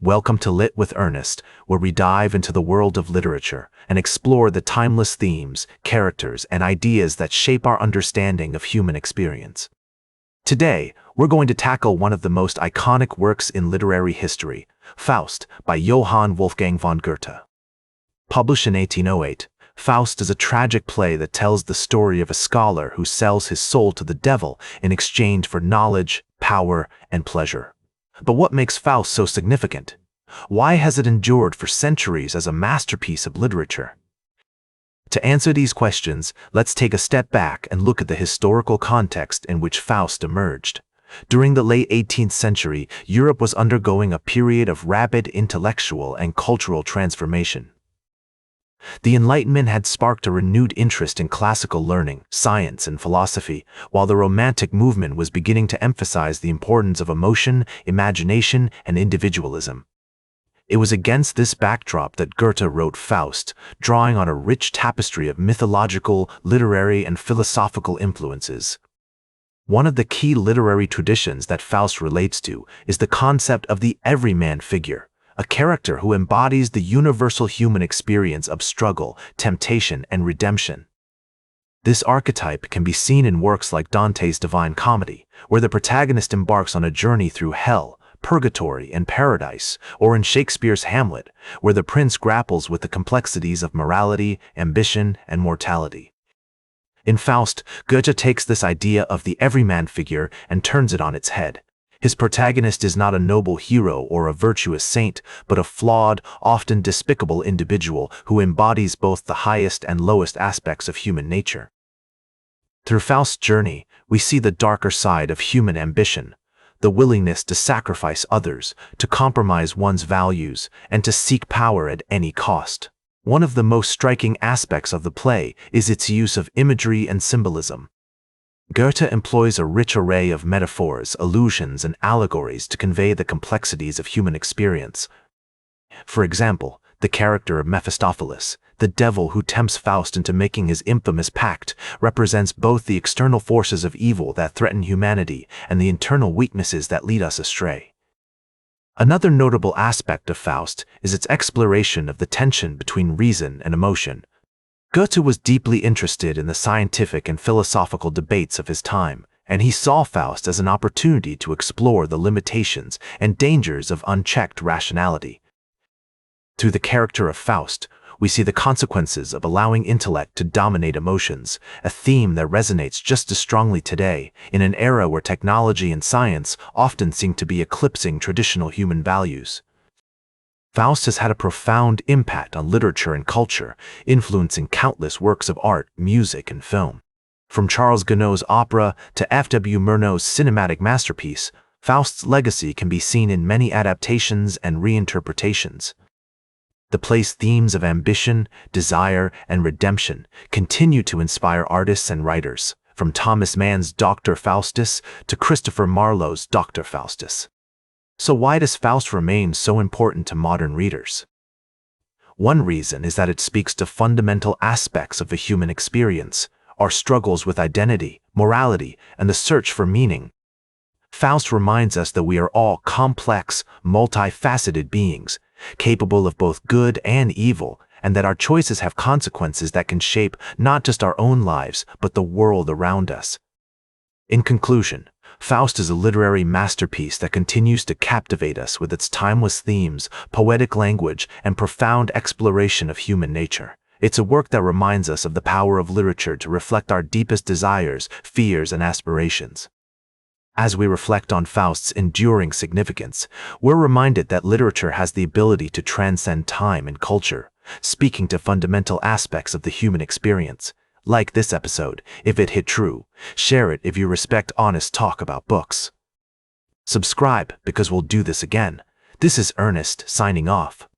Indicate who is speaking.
Speaker 1: Welcome to Lit with Ernest, where we dive into the world of literature and explore the timeless themes, characters, and ideas that shape our understanding of human experience. Today, we're going to tackle one of the most iconic works in literary history, Faust, by Johann Wolfgang von Goethe. Published in 1808, Faust is a tragic play that tells the story of a scholar who sells his soul to the devil in exchange for knowledge, power, and pleasure. But what makes Faust so significant? Why has it endured for centuries as a masterpiece of literature? To answer these questions, let's take a step back and look at the historical context in which Faust emerged. During the late 18th century, Europe was undergoing a period of rapid intellectual and cultural transformation. The Enlightenment had sparked a renewed interest in classical learning, science, and philosophy, while the Romantic movement was beginning to emphasize the importance of emotion, imagination, and individualism. It was against this backdrop that Goethe wrote Faust, drawing on a rich tapestry of mythological, literary, and philosophical influences. One of the key literary traditions that Faust relates to is the concept of the everyman figure, a character who embodies the universal human experience of struggle, temptation, and redemption. This archetype can be seen in works like Dante's Divine Comedy, where the protagonist embarks on a journey through hell, purgatory, and paradise, or in Shakespeare's Hamlet, where the prince grapples with the complexities of morality, ambition, and mortality. In Faust, Goethe takes this idea of the everyman figure and turns it on its head. His protagonist is not a noble hero or a virtuous saint, but a flawed, often despicable individual who embodies both the highest and lowest aspects of human nature. Through Faust's journey, we see the darker side of human ambition, the willingness to sacrifice others, to compromise one's values, and to seek power at any cost. One of the most striking aspects of the play is its use of imagery and symbolism. Goethe employs a rich array of metaphors, allusions, and allegories to convey the complexities of human experience. For example, the character of Mephistopheles, the devil who tempts Faust into making his infamous pact, represents both the external forces of evil that threaten humanity and the internal weaknesses that lead us astray. Another notable aspect of Faust is its exploration of the tension between reason and emotion. Goethe was deeply interested in the scientific and philosophical debates of his time, and he saw Faust as an opportunity to explore the limitations and dangers of unchecked rationality. Through the character of Faust, we see the consequences of allowing intellect to dominate emotions, a theme that resonates just as strongly today, in an era where technology and science often seem to be eclipsing traditional human values. Faust has had a profound impact on literature and culture, influencing countless works of art, music, and film. From Charles Gounod's opera to F.W. Murnau's cinematic masterpiece, Faust's legacy can be seen in many adaptations and reinterpretations. The play's themes of ambition, desire, and redemption continue to inspire artists and writers, from Thomas Mann's Dr. Faustus to Christopher Marlowe's Dr. Faustus. So why does Faust remain so important to modern readers? One reason is that it speaks to fundamental aspects of the human experience, our struggles with identity, morality, and the search for meaning. Faust reminds us that we are all complex, multifaceted beings, capable of both good and evil, and that our choices have consequences that can shape not just our own lives, but the world around us. In conclusion, Faust is a literary masterpiece that continues to captivate us with its timeless themes, poetic language, and profound exploration of human nature. It's a work that reminds us of the power of literature to reflect our deepest desires, fears, and aspirations. As we reflect on Faust's enduring significance, we're reminded that literature has the ability to transcend time and culture, speaking to fundamental aspects of the human experience. Like this episode, if it hit true. Share it if you respect honest talk about books. Subscribe because we'll do this again. This is Ernest signing off.